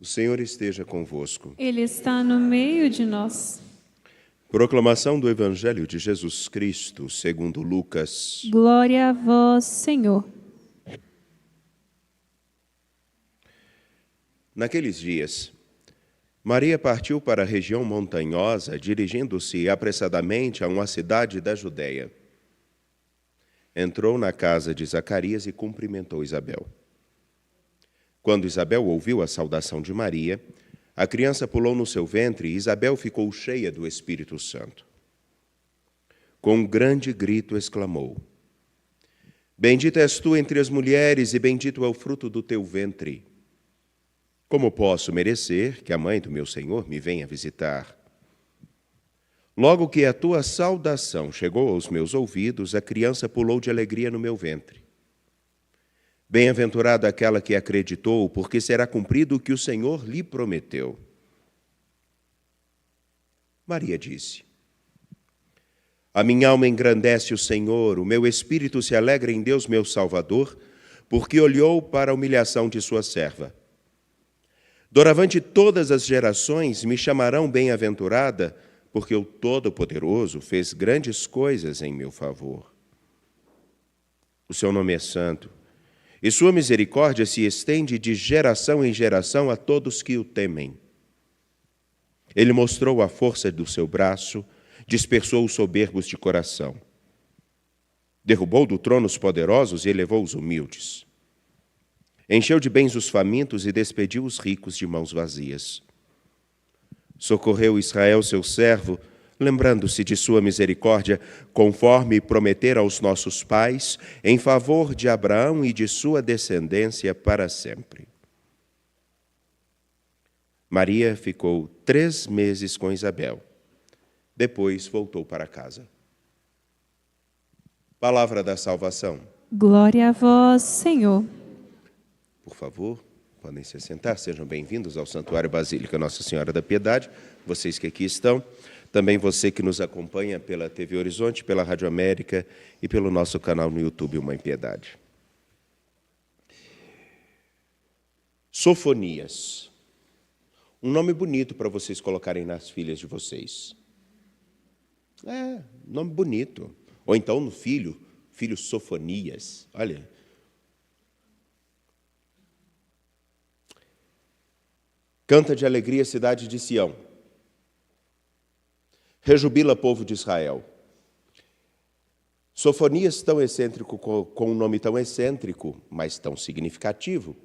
O Senhor esteja convosco. Ele está no meio de nós. Proclamação do Evangelho de Jesus Cristo, segundo Lucas. Glória a vós, Senhor. Naqueles dias, Maria partiu para a região montanhosa, dirigindo-se apressadamente a uma cidade da Judéia. Entrou na casa de Zacarias e cumprimentou Isabel. Quando Isabel ouviu a saudação de Maria, a criança pulou no seu ventre e Isabel ficou cheia do Espírito Santo. Com um grande grito exclamou: Bendita és tu entre as mulheres e bendito é o fruto do teu ventre. Como posso merecer que a mãe do meu Senhor me venha visitar? Logo que a tua saudação chegou aos meus ouvidos, a criança pulou de alegria no meu ventre. Bem-aventurada aquela que acreditou, porque será cumprido o que o Senhor lhe prometeu. Maria disse: A minha alma engrandece o Senhor, o meu espírito se alegra em Deus, meu Salvador, porque olhou para a humilhação de sua serva. Doravante todas as gerações me chamarão bem-aventurada, porque o Todo-Poderoso fez grandes coisas em meu favor. O seu nome é santo, e sua misericórdia se estende de geração em geração a todos que o temem. Ele mostrou a força do seu braço, dispersou os soberbos de coração. Derrubou do trono os poderosos e elevou os humildes. Encheu de bens os famintos e despediu os ricos de mãos vazias. Socorreu Israel, seu servo, lembrando-se de sua misericórdia, conforme prometera aos nossos pais, em favor de Abraão e de sua descendência para sempre. Maria ficou 3 meses com Isabel. Depois voltou para casa. Palavra da salvação. Glória a vós, Senhor. Por favor, podem se assentar. Sejam bem-vindos ao Santuário Basílica Nossa Senhora da Piedade. Vocês que aqui estão. Também você que nos acompanha pela TV Horizonte, pela Rádio América e pelo nosso canal no YouTube, Mãe Piedade. Sofonias. Um nome bonito para vocês colocarem nas filhas de vocês. Nome bonito. Ou então no filho Sofonias. Olha. Canta de alegria, cidade de Sião. Rejubila, povo de Israel. Sofonias tão excêntrico, com um nome tão excêntrico, mas tão significativo,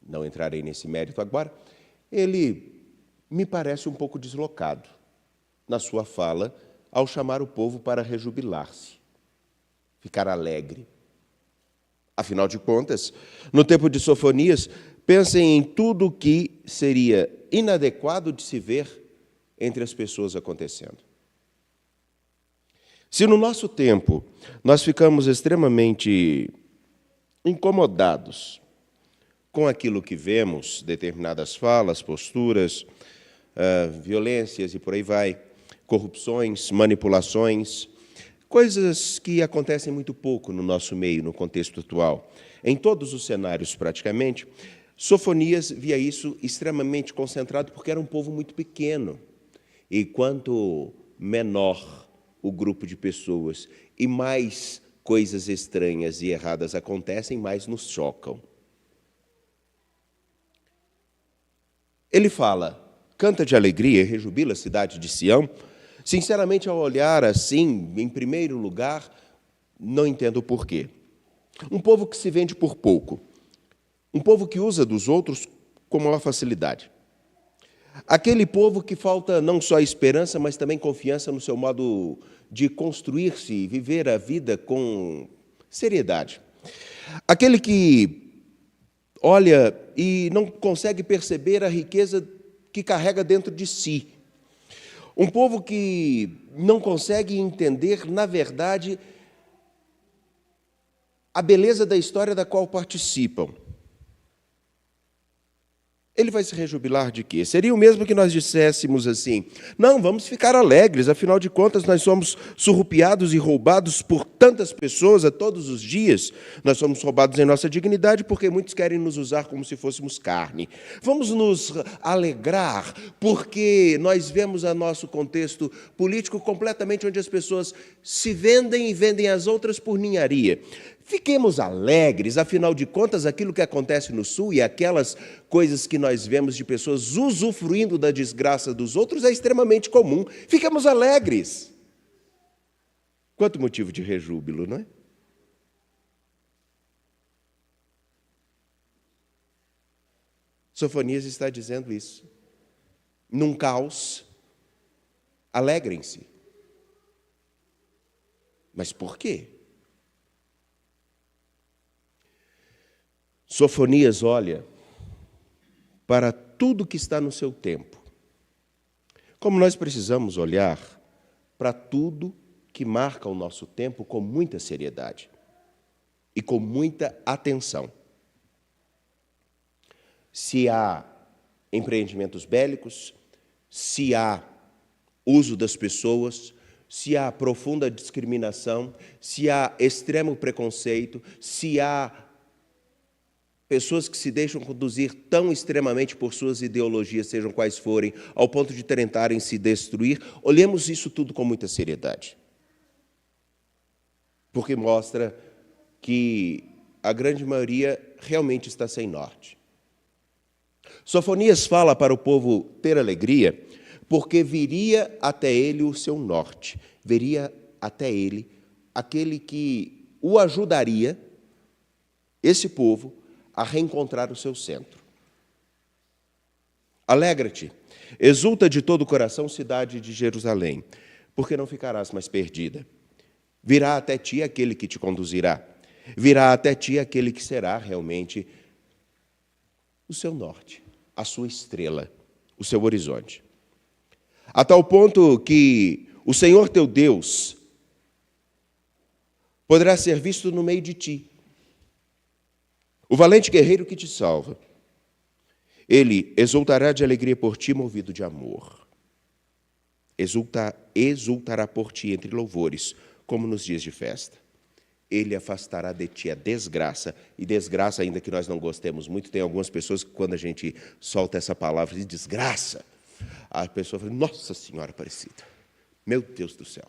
não entrarei nesse mérito agora, ele me parece um pouco deslocado na sua fala ao chamar o povo para rejubilar-se, ficar alegre. Afinal de contas, no tempo de Sofonias, pensem em tudo o que seria inadequado de se ver entre as pessoas acontecendo. Se no nosso tempo nós ficamos extremamente incomodados com aquilo que vemos, determinadas falas, posturas, violências e por aí vai, corrupções, manipulações, coisas que acontecem muito pouco no nosso meio, no contexto atual, em todos os cenários praticamente, Sofonias via isso extremamente concentrado porque era um povo muito pequeno. E quanto menor o grupo de pessoas e mais coisas estranhas e erradas acontecem, mais nos chocam. Ele fala, canta de alegria e rejubila a cidade de Sião. Sinceramente, ao olhar assim, em primeiro lugar, não entendo o porquê. Um povo que se vende por pouco. Um povo que usa dos outros com maior facilidade. Aquele povo que falta não só esperança, mas também confiança no seu modo de construir-se e viver a vida com seriedade. Aquele que olha e não consegue perceber a riqueza que carrega dentro de si. Um povo que não consegue entender, na verdade, a beleza da história da qual participam. Ele vai se rejubilar de quê? Seria o mesmo que nós disséssemos assim: não, vamos ficar alegres, afinal de contas nós somos surrupiados e roubados por tantas pessoas a todos os dias. Nós somos roubados em nossa dignidade porque muitos querem nos usar como se fôssemos carne. Vamos nos alegrar porque nós vemos a nosso contexto político completamente onde as pessoas se vendem e vendem as outras por ninharia. Fiquemos alegres, afinal de contas, aquilo que acontece no Sul e aquelas coisas que nós vemos de pessoas usufruindo da desgraça dos outros é extremamente comum. Fiquemos alegres. Quanto motivo de rejúbilo, não é? Sofonias está dizendo isso. Num caos, alegrem-se. Mas por quê? Sofonias olha para tudo que está no seu tempo. Como nós precisamos olhar para tudo que marca o nosso tempo com muita seriedade e com muita atenção. Se há empreendimentos bélicos, se há uso das pessoas, se há profunda discriminação, se há extremo preconceito, se há pessoas que se deixam conduzir tão extremamente por suas ideologias, sejam quais forem, ao ponto de tentarem se destruir, olhemos isso tudo com muita seriedade. Porque mostra que a grande maioria realmente está sem norte. Sofonias fala para o povo ter alegria, porque viria até ele o seu norte, viria até ele aquele que o ajudaria, esse povo, a reencontrar o seu centro. Alegra-te, exulta de todo o coração, cidade de Jerusalém, porque não ficarás mais perdida. Virá até ti aquele que te conduzirá, virá até ti aquele que será realmente o seu norte, a sua estrela, o seu horizonte. A tal ponto que o Senhor teu Deus poderá ser visto no meio de ti. O valente guerreiro que te salva, ele exultará de alegria por ti, movido de amor. Exultará por ti entre louvores, como nos dias de festa. Ele afastará de ti a desgraça, e desgraça, ainda que nós não gostemos muito, tem algumas pessoas que quando a gente solta essa palavra de desgraça, a pessoa fala: Nossa Senhora Aparecida, meu Deus do céu.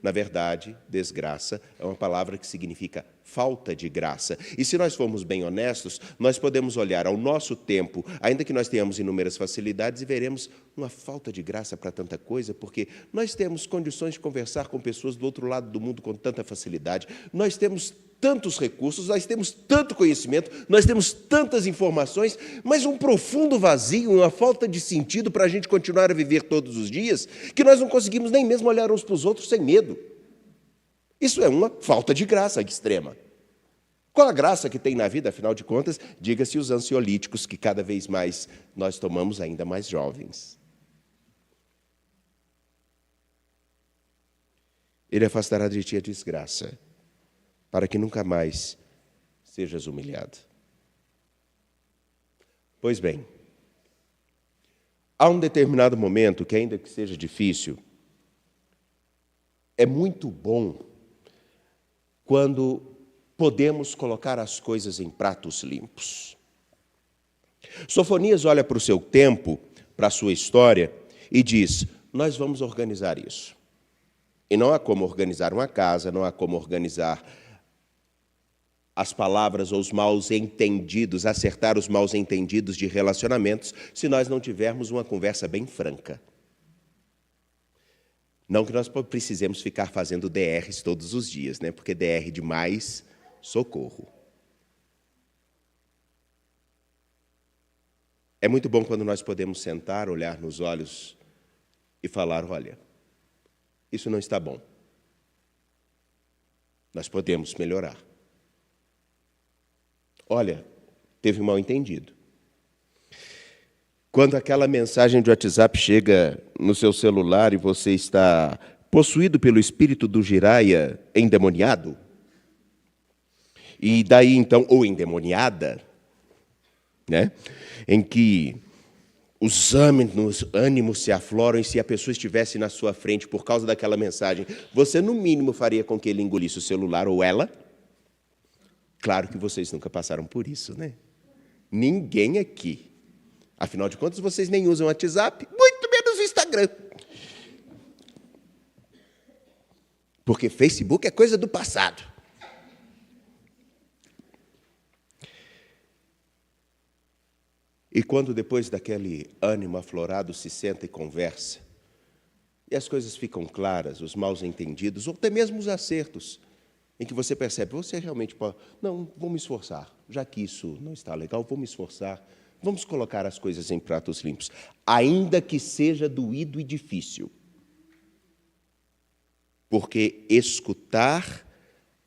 Na verdade, desgraça é uma palavra que significa falta de graça. E se nós formos bem honestos, nós podemos olhar ao nosso tempo, ainda que nós tenhamos inúmeras facilidades, e veremos uma falta de graça para tanta coisa, porque nós temos condições de conversar com pessoas do outro lado do mundo com tanta facilidade, nós temos tantos recursos, nós temos tanto conhecimento, nós temos tantas informações, mas um profundo vazio, uma falta de sentido para a gente continuar a viver todos os dias, que nós não conseguimos nem mesmo olhar uns para os outros sem medo. Isso é uma falta de graça extrema. Qual a graça que tem na vida, afinal de contas? Diga-se os ansiolíticos que cada vez mais nós tomamos ainda mais jovens. Ele afastará de ti a desgraça, para que nunca mais sejas humilhado. Pois bem, há um determinado momento que, ainda que seja difícil, é muito bom quando podemos colocar as coisas em pratos limpos. Sofonias olha para o seu tempo, para a sua história, e diz: nós vamos organizar isso. E não há como organizar uma casa, não há como organizar as palavras ou os mal-entendidos, acertar os mal-entendidos de relacionamentos, se nós não tivermos uma conversa bem franca. Não que nós precisemos ficar fazendo DRs todos os dias, né? Porque DR demais, socorro. É muito bom quando nós podemos sentar, olhar nos olhos e falar: olha, isso não está bom. Nós podemos melhorar. Olha, teve um mal-entendido. Quando aquela mensagem de WhatsApp chega no seu celular e você está possuído pelo espírito do giraia endemoniado, e daí então, ou endemoniada, né? Em que os ânimos se afloram, e se a pessoa estivesse na sua frente por causa daquela mensagem, você, no mínimo, faria com que ele engolisse o celular, ou ela? Claro que vocês nunca passaram por isso, né? Ninguém aqui. Afinal de contas, vocês nem usam o WhatsApp, muito menos o Instagram. Porque Facebook é coisa do passado. E quando depois daquele ânimo aflorado se senta e conversa, e as coisas ficam claras, os mal entendidos, ou até mesmo os acertos, em que você percebe, você realmente pode, não, vou me esforçar, já que isso não está legal, vou me esforçar, vamos colocar as coisas em pratos limpos, ainda que seja doído e difícil. Porque escutar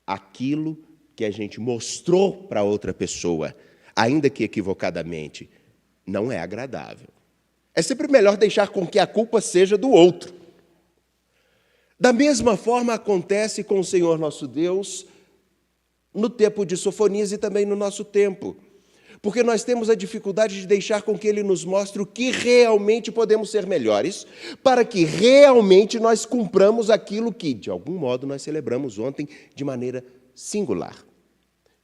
aquilo que a gente mostrou para outra pessoa, ainda que equivocadamente, não é agradável. É sempre melhor deixar com que a culpa seja do outro. Da mesma forma acontece com o Senhor nosso Deus no tempo de Sofonias e também no nosso tempo. Porque nós temos a dificuldade de deixar com que Ele nos mostre o que realmente podemos ser melhores, para que realmente nós cumpramos aquilo que, de algum modo, nós celebramos ontem de maneira singular.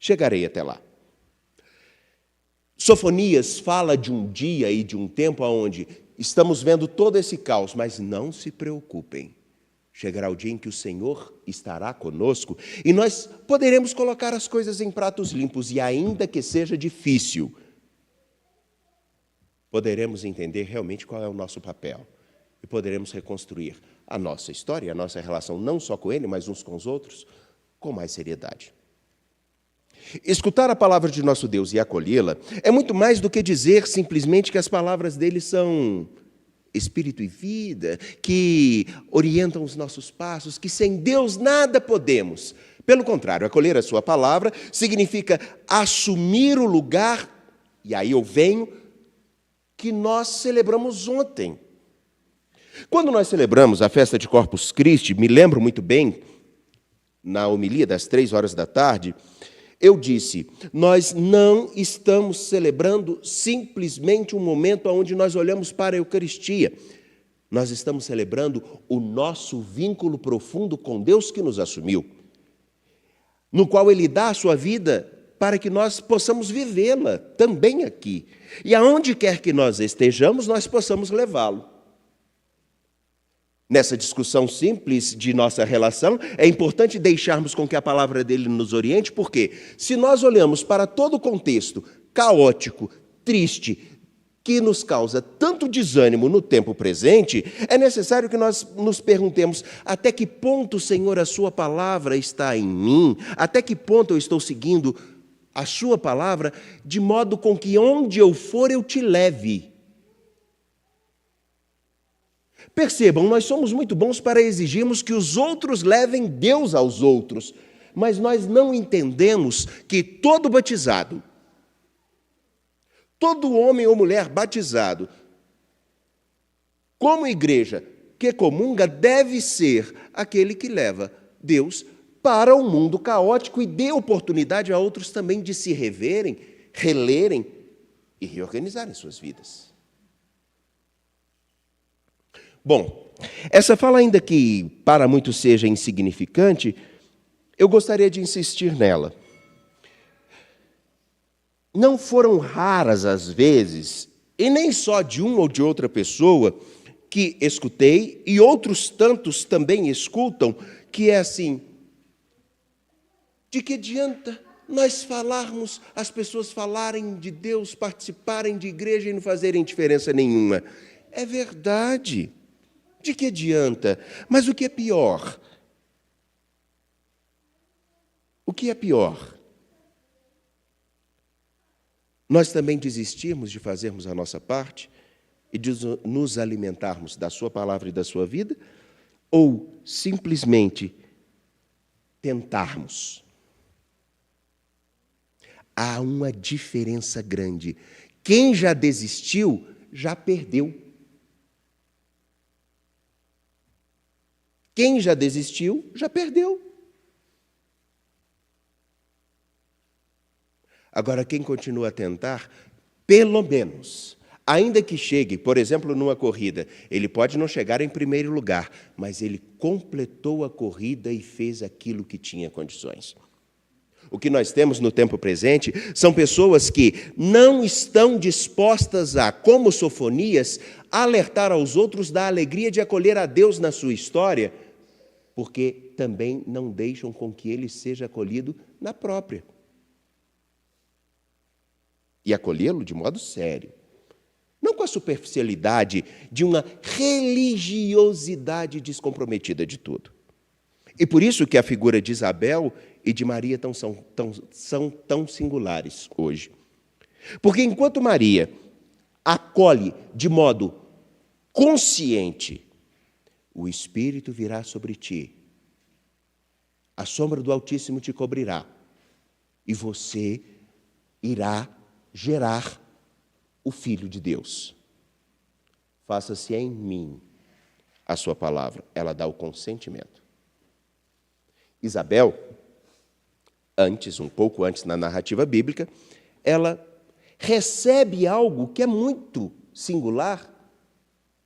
Chegarei até lá. Sofonias fala de um dia e de um tempo onde estamos vendo todo esse caos, mas não se preocupem. Chegará o dia em que o Senhor estará conosco e nós poderemos colocar as coisas em pratos limpos, e ainda que seja difícil, poderemos entender realmente qual é o nosso papel e poderemos reconstruir a nossa história, a nossa relação não só com Ele, mas uns com os outros, com mais seriedade. Escutar a palavra de nosso Deus e acolhê-la é muito mais do que dizer simplesmente que as palavras dele são espírito e vida, que orientam os nossos passos, que sem Deus nada podemos. Pelo contrário, acolher a sua palavra significa assumir o lugar, e aí eu venho, que nós celebramos ontem. Quando nós celebramos a festa de Corpus Christi, me lembro muito bem, na homilia das 15h, eu disse, nós não estamos celebrando simplesmente um momento onde nós olhamos para a Eucaristia. Nós estamos celebrando o nosso vínculo profundo com Deus que nos assumiu, no qual Ele dá a sua vida para que nós possamos vivê-la também aqui. E aonde quer que nós estejamos, nós possamos levá-lo. Nessa discussão simples de nossa relação, é importante deixarmos com que a palavra dele nos oriente, porque se nós olhamos para todo o contexto caótico, triste, que nos causa tanto desânimo no tempo presente, é necessário que nós nos perguntemos, até que ponto, Senhor, a sua palavra está em mim? Até que ponto eu estou seguindo a sua palavra, de modo com que onde eu for eu te leve? Percebam, nós somos muito bons para exigirmos que os outros levem Deus aos outros, mas nós não entendemos que todo batizado, todo homem ou mulher batizado, como igreja que comunga, deve ser aquele que leva Deus para o mundo caótico e dê oportunidade a outros também de se reverem, relerem e reorganizarem suas vidas. Bom, essa fala, ainda que para muitos seja insignificante, eu gostaria de insistir nela. Não foram raras as vezes, e nem só de uma ou de outra pessoa, que escutei, e outros tantos também escutam, que é assim, de que adianta nós falarmos, as pessoas falarem de Deus, participarem de igreja e não fazerem diferença nenhuma? É verdade. De que adianta? Mas o que é pior? O que é pior? Nós também desistirmos de fazermos a nossa parte e de nos alimentarmos da sua palavra e da sua vida, ou simplesmente tentarmos? Há uma diferença grande. Quem já desistiu, já perdeu. Quem já desistiu, já perdeu. Agora, quem continua a tentar, pelo menos, Ainda que chegue, por exemplo, numa corrida, ele pode não chegar em primeiro lugar, mas ele completou a corrida e fez aquilo que tinha condições. O que nós temos no tempo presente são pessoas que não estão dispostas a, como Sofonias, alertar aos outros da alegria de acolher a Deus na sua história, porque também não deixam com que ele seja acolhido na própria. E acolhê-lo de modo sério. Não com a superficialidade de uma religiosidade descomprometida de tudo. E por isso que a figura de Isabel e de Maria são tão singulares hoje. Porque enquanto Maria acolhe de modo consciente, o Espírito virá sobre ti, a sombra do Altíssimo te cobrirá, e você irá gerar o Filho de Deus. Faça-se em mim a sua palavra. Ela dá o consentimento. Isabel, um pouco antes na narrativa bíblica, ela recebe algo que é muito singular,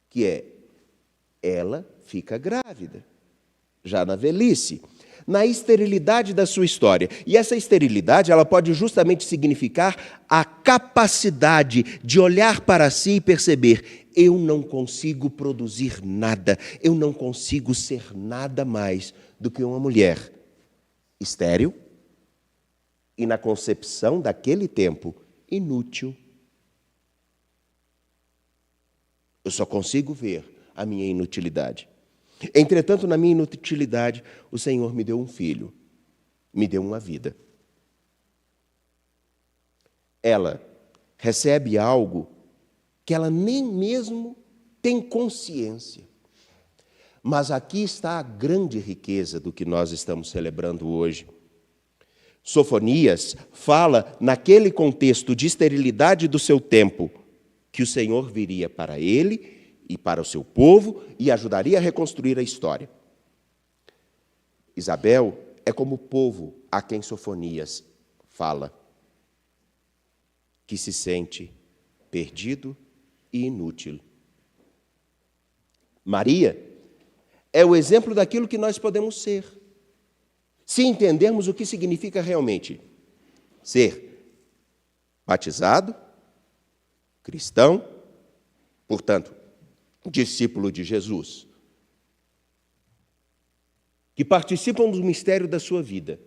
que é, ela fica grávida, já na velhice, na esterilidade da sua história. E essa esterilidade, ela pode justamente significar a capacidade de olhar para si e perceber: eu não consigo produzir nada, eu não consigo ser nada mais do que uma mulher estéril e, na concepção daquele tempo, inútil. Eu só consigo ver a minha inutilidade. Entretanto, na minha inutilidade, o Senhor me deu um filho, me deu uma vida. Ela recebe algo que ela nem mesmo tem consciência. Mas aqui está a grande riqueza do que nós estamos celebrando hoje. Sofonias fala, naquele contexto de esterilidade do seu tempo, que o Senhor viria para ele e para o seu povo e ajudaria a reconstruir a história. Isabel é como o povo a quem Sofonias fala, que se sente perdido e inútil. Maria é o exemplo daquilo que nós podemos ser, se entendermos o que significa realmente ser batizado, cristão, portanto, discípulo de Jesus, que participam do mistério da sua vida,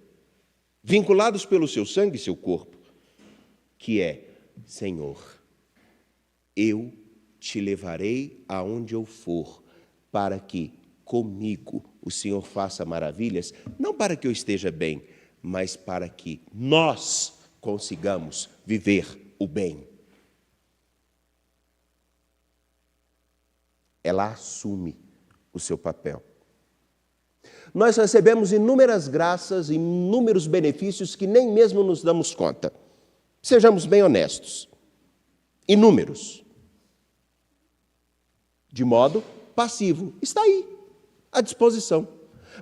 vinculados pelo seu sangue e seu corpo, que é: Senhor, eu te levarei aonde eu for, para que comigo o Senhor faça maravilhas, não para que eu esteja bem, mas para que nós consigamos viver o bem. Ela assume o seu papel. Nós recebemos inúmeras graças, inúmeros benefícios que nem mesmo nos damos conta. Sejamos bem honestos. Inúmeros. De modo passivo. Está aí, à disposição.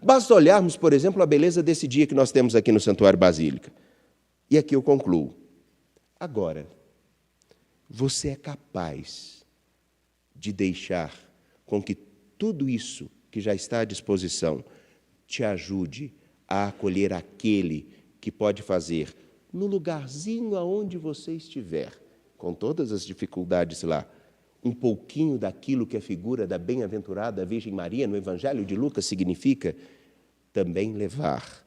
Basta olharmos, por exemplo, a beleza desse dia que nós temos aqui no Santuário Basílica. E aqui eu concluo. Agora, você é capaz de deixar com que tudo isso que já está à disposição te ajude a acolher aquele que pode fazer, no lugarzinho aonde você estiver, com todas as dificuldades lá, um pouquinho daquilo que a figura da bem-aventurada Virgem Maria no Evangelho de Lucas significa, também levar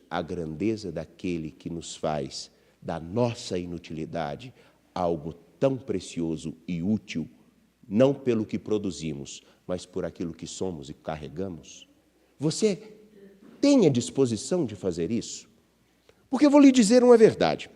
a grandeza daquele que nos faz da nossa inutilidade algo tão precioso e útil, não pelo que produzimos, mas por aquilo que somos e carregamos. Você tem a disposição de fazer isso? Porque eu vou lhe dizer uma verdade.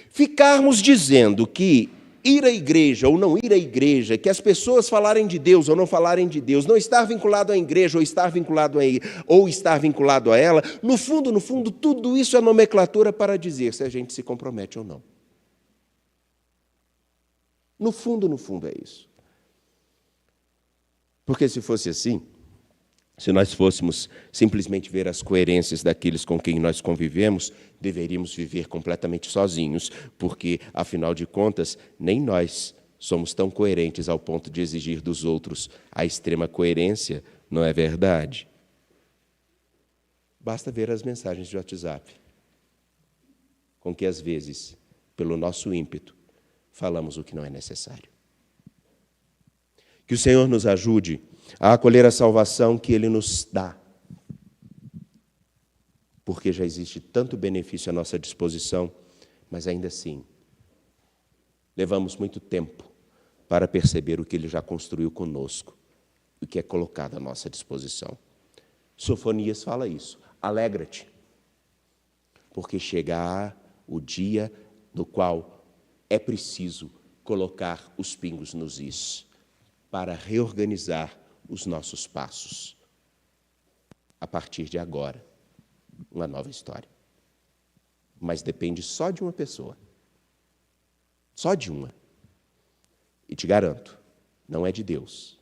Ficarmos dizendo que ir à igreja ou não ir à igreja, que as pessoas falarem de Deus ou não falarem de Deus, não estar vinculado à igreja ou estar vinculado a ela, no fundo, tudo isso é nomenclatura para dizer se a gente se compromete ou não. No fundo é isso. Porque se fosse assim, se nós fôssemos simplesmente ver as coerências daqueles com quem nós convivemos, deveríamos viver completamente sozinhos, porque, afinal de contas, nem nós somos tão coerentes ao ponto de exigir dos outros a extrema coerência, não é verdade? Basta ver as mensagens de WhatsApp, com que às vezes, pelo nosso ímpeto, falamos o que não é necessário. Que o Senhor nos ajude a acolher a salvação que Ele nos dá, porque já existe tanto benefício à nossa disposição, mas ainda assim, levamos muito tempo para perceber o que Ele já construiu conosco, o que é colocado à nossa disposição. Sofonias fala isso, alegra-te, porque chegará o dia no qual é preciso colocar os pingos nos is, para reorganizar os nossos passos. A partir de agora, uma nova história. Mas depende só de uma pessoa. Só de uma. E te garanto, não é de Deus.